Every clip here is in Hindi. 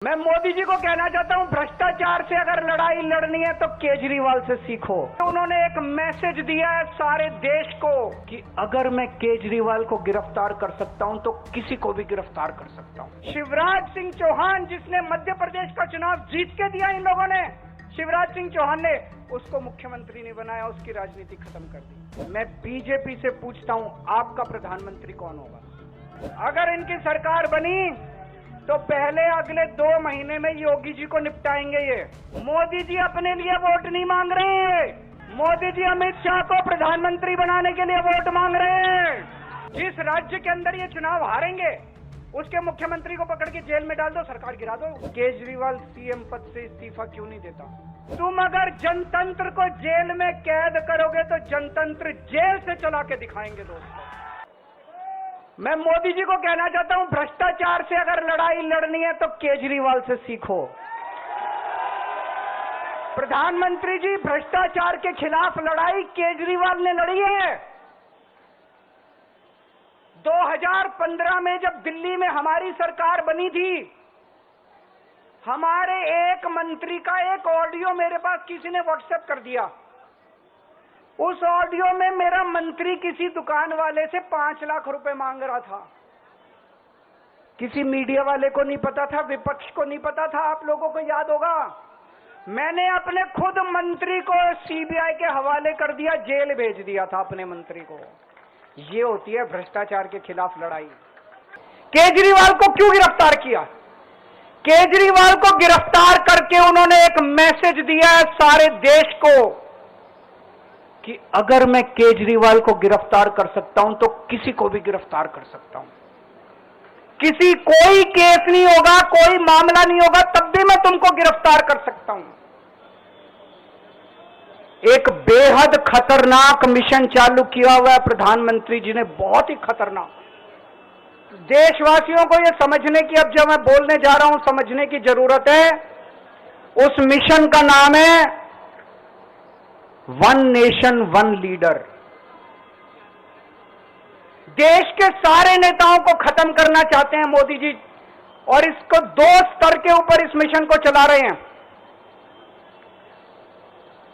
मैं मोदी जी को कहना चाहता हूं, भ्रष्टाचार से अगर लड़ाई लड़नी है तो केजरीवाल से सीखो। उन्होंने एक मैसेज दिया है सारे देश को कि अगर मैं केजरीवाल को गिरफ्तार कर सकता हूं तो किसी को भी गिरफ्तार कर सकता हूं। शिवराज सिंह चौहान जिसने मध्य प्रदेश का चुनाव जीत के दिया इन लोगों ने, शिवराज सिंह चौहान ने उसको मुख्यमंत्री नहीं बनाया, उसकी राजनीति खत्म कर दी। मैं बीजेपी से पूछता हूं, आपका प्रधानमंत्री कौन होगा? अगर इनकी सरकार बनी तो पहले अगले 2 महीने में योगी जी को निपटाएंगे। ये मोदी जी अपने लिए वोट नहीं मांग रहे हैं, मोदी जी अमित शाह को प्रधानमंत्री बनाने के लिए वोट मांग रहे हैं। जिस राज्य के अंदर ये चुनाव हारेंगे उसके मुख्यमंत्री को पकड़ के जेल में डाल दो, सरकार गिरा दो। केजरीवाल सीएम पद से इस्तीफा क्यों नहीं देता? तुम अगर जनतंत्र को जेल में कैद करोगे तो जनतंत्र जेल से चला के दिखाएंगे। दोस्तों, मैं मोदी जी को कहना चाहता हूं, भ्रष्टाचार से अगर लड़ाई लड़नी है तो केजरीवाल से सीखो। प्रधानमंत्री जी, भ्रष्टाचार के खिलाफ लड़ाई केजरीवाल ने लड़ी है। 2015 में जब दिल्ली में हमारी सरकार बनी थी, हमारे एक मंत्री का एक ऑडियो मेरे पास किसी ने व्हाट्सएप कर दिया। उस ऑडियो में मेरा मंत्री किसी दुकान वाले से 5 लाख रुपए मांग रहा था। किसी मीडिया वाले को नहीं पता था, विपक्ष को नहीं पता था। आप लोगों को याद होगा, मैंने अपने खुद मंत्री को सीबीआई के हवाले कर दिया, जेल भेज दिया था अपने मंत्री को। ये होती है भ्रष्टाचार के खिलाफ लड़ाई। केजरीवाल को क्यों गिरफ्तार किया? केजरीवाल को गिरफ्तार करके उन्होंने एक मैसेज दिया है सारे देश को कि अगर मैं केजरीवाल को गिरफ्तार कर सकता हूं तो किसी को भी गिरफ्तार कर सकता हूं। कोई केस नहीं होगा, कोई मामला नहीं होगा, तब भी मैं तुमको गिरफ्तार कर सकता हूं। एक बेहद खतरनाक मिशन चालू किया हुआ है प्रधानमंत्री जी ने, बहुत ही खतरनाक। देशवासियों को यह समझने की, अब जब मैं बोलने जा रहा हूं, समझने की जरूरत है। उस मिशन का नाम है वन नेशन वन लीडर। देश के सारे नेताओं को खत्म करना चाहते हैं मोदी जी, और इसको 2 स्तर के ऊपर इस मिशन को चला रहे हैं।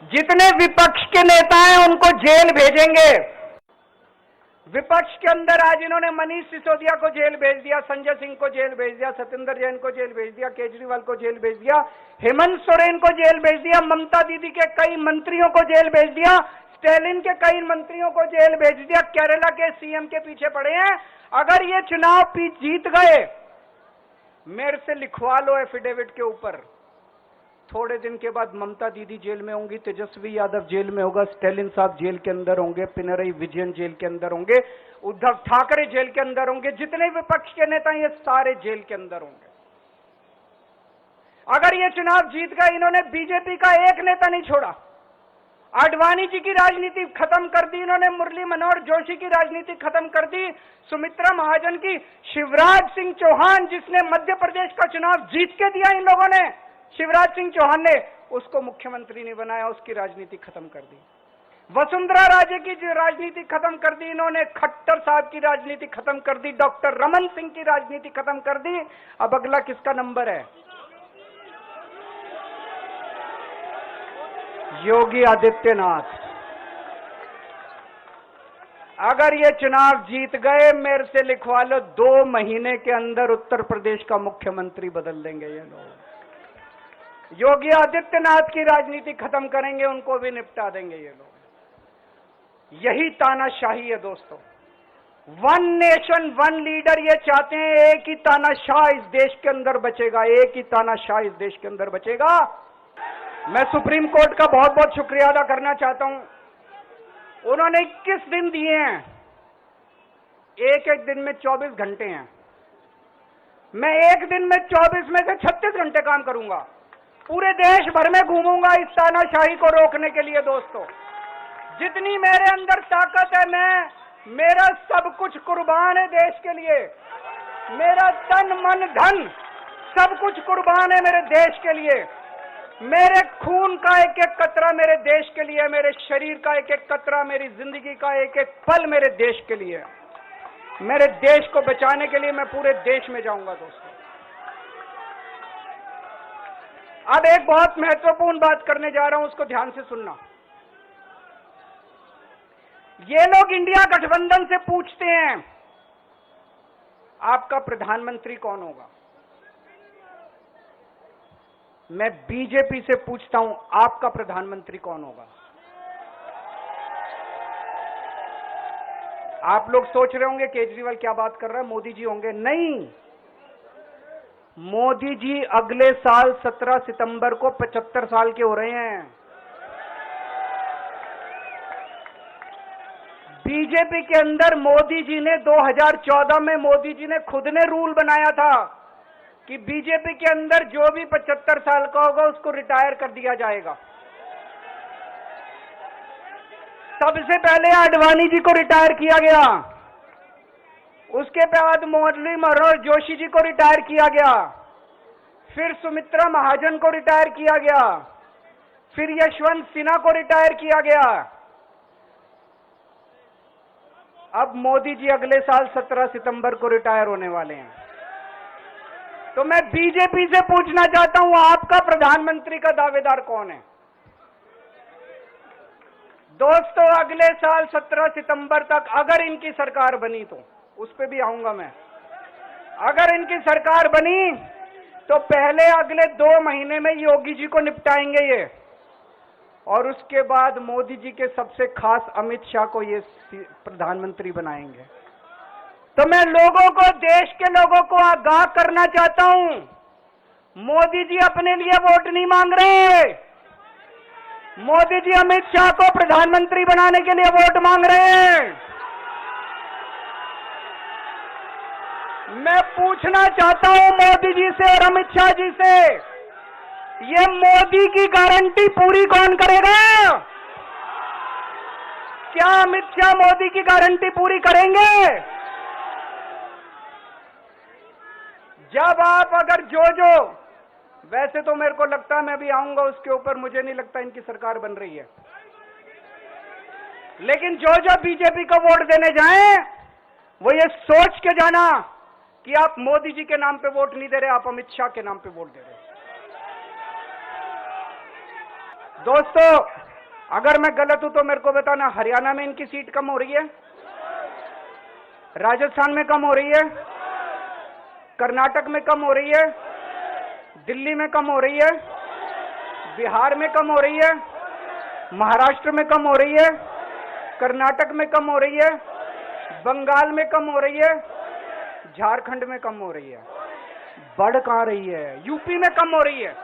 जितने विपक्ष के नेता हैं उनको जेल भेजेंगे। विपक्ष के अंदर आज इन्होंने मनीष सिसोदिया को जेल भेज दिया, संजय सिंह को जेल भेज दिया, सत्येंद्र जैन को जेल भेज दिया, केजरीवाल को जेल भेज दिया, हेमंत सोरेन को जेल भेज दिया, ममता दीदी के कई मंत्रियों को जेल भेज दिया, स्टैलिन के कई मंत्रियों को जेल भेज दिया, केरला के सीएम के पीछे पड़े हैं। अगर ये चुनाव जीत गए, मेरे से लिखवा लो एफिडेविट के ऊपर, थोड़े दिन के बाद ममता दीदी जेल में होंगी, तेजस्वी यादव जेल में होगा, स्टैलिन साहब जेल के अंदर होंगे, पिनरई विजयन जेल के अंदर होंगे, उद्धव ठाकरे जेल के अंदर होंगे, जितने विपक्ष के नेता ये सारे जेल के अंदर होंगे। अगर ये चुनाव जीत गए, इन्होंने बीजेपी का एक नेता नहीं छोड़ा। आडवाणी जी की राजनीति खत्म कर दी इन्होंने, मुरली मनोहर जोशी की राजनीति खत्म कर दी, सुमित्रा महाजन की। शिवराज सिंह चौहान जिसने मध्य प्रदेश का चुनाव जीत के दिया इन लोगों ने, शिवराज सिंह चौहान ने उसको मुख्यमंत्री नहीं बनाया, उसकी राजनीति खत्म कर दी। वसुंधरा राजे की राजनीति खत्म कर दी इन्होंने, खट्टर साहब की राजनीति खत्म कर दी, डॉक्टर रमन सिंह की राजनीति खत्म कर दी। अब अगला किसका नंबर है? योगी आदित्यनाथ। अगर ये चुनाव जीत गए, मेरे से लिखवा लो, 2 महीने के अंदर उत्तर प्रदेश का मुख्यमंत्री बदल देंगे ये लोग। योगी आदित्यनाथ की राजनीति खत्म करेंगे, उनको भी निपटा देंगे ये लोग। यही तानाशाही है दोस्तों। वन नेशन वन लीडर ये चाहते हैं, एक ही तानाशाह इस देश के अंदर बचेगा, एक ही तानाशाह इस देश के अंदर बचेगा। मैं सुप्रीम कोर्ट का बहुत बहुत शुक्रिया अदा करना चाहता हूं। उन्होंने 21 दिन दिए हैं, एक दिन में 24 घंटे हैं। मैं एक दिन में 24 में से 36 घंटे काम करूंगा, पूरे देश भर में घूमूंगा इस तानाशाही को रोकने के लिए। दोस्तों, जितनी मेरे अंदर ताकत है, मेरा सब कुछ कुर्बान है देश के लिए। मेरा तन मन धन सब कुछ कुर्बान है मेरे देश के लिए। मेरे खून का एक एक कतरा मेरे देश के लिए, मेरे शरीर का एक एक कतरा, मेरी जिंदगी का एक एक पल मेरे देश के लिए। मेरे देश को बचाने के लिए मैं पूरे देश में जाऊंगा दोस्तों। अब एक बहुत महत्वपूर्ण बात करने जा रहा हूं, उसको ध्यान से सुनना। ये लोग इंडिया गठबंधन से पूछते हैं आपका प्रधानमंत्री कौन होगा। मैं बीजेपी से पूछता हूं आपका प्रधानमंत्री कौन होगा। आप लोग सोच रहे होंगे केजरीवाल क्या बात कर रहा है, मोदी जी होंगे। नहीं, मोदी जी अगले साल 17 सितंबर को 75 साल के हो रहे हैं। बीजेपी के अंदर मोदी जी ने 2014 में मोदी जी ने खुद ने रूल बनाया था कि बीजेपी के अंदर जो भी 75 साल का होगा उसको रिटायर कर दिया जाएगा। सबसे पहले आडवाणी जी को रिटायर किया गया, उसके बाद मुरली मनोहर जोशी जी को रिटायर किया गया, फिर सुमित्रा महाजन को रिटायर किया गया, फिर यशवंत सिन्हा को रिटायर किया गया। अब मोदी जी अगले साल 17 सितंबर को रिटायर होने वाले हैं। तो मैं बीजेपी से पूछना चाहता हूं आपका प्रधानमंत्री का दावेदार कौन है। दोस्तों, अगले साल 17 सितंबर तक अगर इनकी सरकार बनी, तो उस पर भी आऊंगा मैं, अगर इनकी सरकार बनी तो पहले अगले 2 महीने में योगी जी को निपटाएंगे ये, और उसके बाद मोदी जी के सबसे खास अमित शाह को ये प्रधानमंत्री बनाएंगे। तो मैं लोगों को, देश के लोगों को आगाह करना चाहता हूं, मोदी जी अपने लिए वोट नहीं मांग रहे, मोदी जी अमित शाह को प्रधानमंत्री बनाने के लिए वोट मांग रहे हैं। मैं पूछना चाहता हूं मोदी जी से और अमित शाह जी से, ये मोदी की गारंटी पूरी कौन करेगा? क्या अमित शाह मोदी की गारंटी पूरी करेंगे? जब आप अगर जो वैसे तो मेरे को लगता है, मैं भी आऊंगा उसके ऊपर, मुझे नहीं लगता इनकी सरकार बन रही है, लेकिन जो बीजेपी को वोट देने जाएं वो ये सोच के जाना कि आप मोदी जी के नाम पे वोट नहीं दे रहे, आप अमित शाह के नाम पे वोट दे रहे। दोस्तों, अगर मैं गलत हूं तो मेरे को बताना, हरियाणा में इनकी सीट कम हो रही है, राजस्थान में कम हो रही है, कर्नाटक में कम हो रही है, दिल्ली में कम हो रही है, बिहार में कम हो रही है, महाराष्ट्र में कम हो रही है, कर्नाटक में कम हो रही है, बंगाल में कम हो रही है, झारखंड में कम हो रही है। बढ़ कहां रही है? यूपी में कम हो रही है,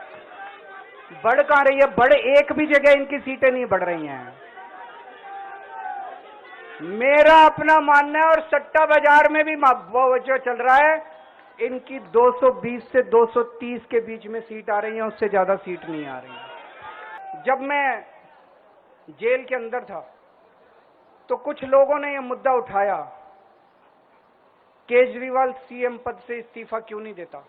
बढ़ कहां रही है? बढ़ एक भी जगह इनकी सीटें नहीं बढ़ रही हैं। मेरा अपना मानना है, और सट्टा बाजार में भी वो जो चल रहा है, इनकी 220 से 230 के बीच में सीट आ रही है, उससे ज्यादा सीट नहीं आ रही है। जब मैं जेल के अंदर था तो कुछ लोगों ने यह मुद्दा उठाया, केजरीवाल सीएम पद से इस्तीफा क्यों नहीं देता।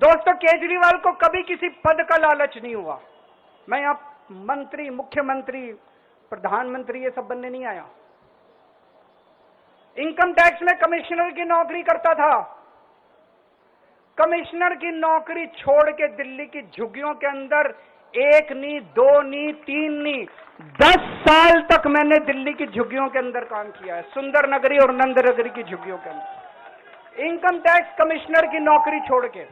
दोस्तों, केजरीवाल को कभी किसी पद का लालच नहीं हुआ। मैं यहां मंत्री, मुख्यमंत्री, प्रधानमंत्री ये सब बनने नहीं आया। इनकम टैक्स में कमिश्नर की नौकरी करता था, कमिश्नर की नौकरी छोड़ के दिल्ली की झुग्गियों के अंदर 1 नहीं, 2 नहीं, 3 नहीं, 10 साल तक मैंने दिल्ली की झुग्गियों के अंदर काम किया है, सुंदर नगरी और नंद नगरी की झुग्गियों के अंदर, इनकम टैक्स कमिश्नर की नौकरी छोड़ के।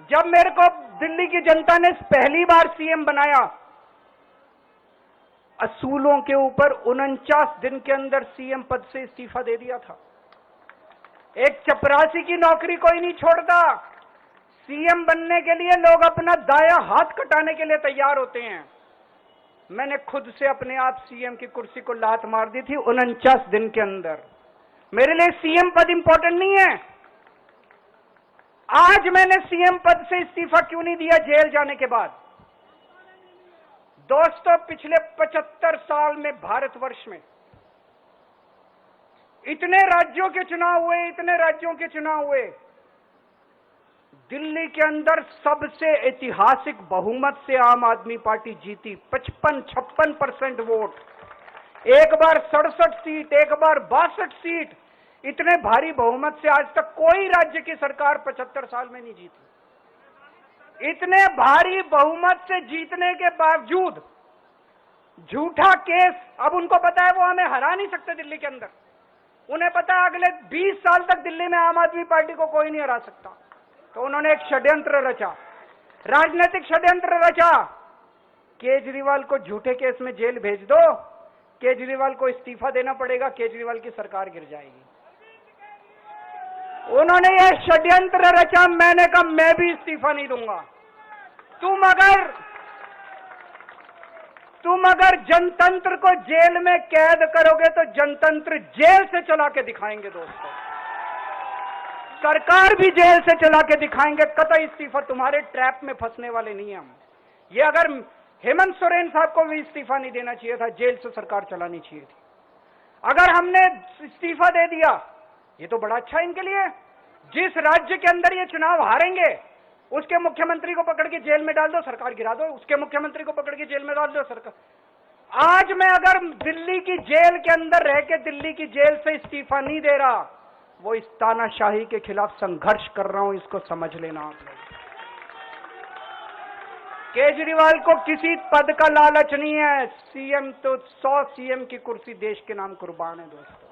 जब मेरे को दिल्ली की जनता ने पहली बार सीएम बनाया, असूलों के ऊपर 49 दिन के अंदर सीएम पद से इस्तीफा दे दिया था। एक चपरासी की नौकरी कोई नहीं छोड़ता। सीएम बनने के लिए लोग अपना दायां हाथ कटाने के लिए तैयार होते हैं। मैंने खुद से अपने आप सीएम की कुर्सी को लात मार दी थी 49 दिन के अंदर। मेरे लिए सीएम पद इंपॉर्टेंट नहीं है। आज मैंने सीएम पद से इस्तीफा क्यों नहीं दिया जेल जाने के बाद? दोस्तों, पिछले 75 साल में भारतवर्ष में इतने राज्यों के चुनाव हुए, इतने राज्यों के चुनाव हुए, दिल्ली के अंदर सबसे ऐतिहासिक बहुमत से आम आदमी पार्टी जीती, 55-56% वोट। एक बार 67 सीट, एक बार 62 सीट, इतने भारी बहुमत से आज तक कोई राज्य की सरकार 75 साल में नहीं जीती। इतने भारी बहुमत से जीतने के बावजूद झूठा केस, अब उनको पता है वो हमें हरा नहीं सकते दिल्ली के अंदर। उन्हें पता है अगले 20 साल तक दिल्ली में आम आदमी पार्टी को कोई नहीं हरा सकता। तो उन्होंने एक षड्यंत्र रचा, राजनीतिक षड्यंत्र रचा। केजरीवाल को झूठे केस में जेल भेज दो, केजरीवाल को इस्तीफा देना पड़ेगा, केजरीवाल की सरकार गिर जाएगी। उन्होंने यह षड्यंत्र रचा। मैंने कहा मैं भी इस्तीफा नहीं दूंगा। तुम अगर जनतंत्र को जेल में कैद करोगे तो जनतंत्र जेल से चला के दिखाएंगे दोस्तों, सरकार भी जेल से चला के दिखाएंगे। कतई इस्तीफा, तुम्हारे ट्रैप में फंसने वाले नहीं हम। ये अगर हेमंत सोरेन साहब को भी इस्तीफा नहीं देना चाहिए था, जेल से सरकार चलानी चाहिए थी। अगर हमने इस्तीफा दे दिया, ये तो बड़ा अच्छा है इनके लिए। जिस राज्य के अंदर ये चुनाव हारेंगे उसके मुख्यमंत्री को पकड़ के जेल में डाल दो, सरकार गिरा दो। उसके मुख्यमंत्री को पकड़ के जेल में डाल दो, सरकार। आज मैं अगर दिल्ली की जेल के अंदर रह के दिल्ली की जेल से इस्तीफा नहीं दे रहा, वो इस तानाशाही के खिलाफ संघर्ष कर रहा हूं, इसको समझ लेना आप लोग। केजरीवाल को किसी पद का लालच नहीं है। सीएम तो 100 सीएम की कुर्सी देश के नाम कुर्बान है दोस्तों।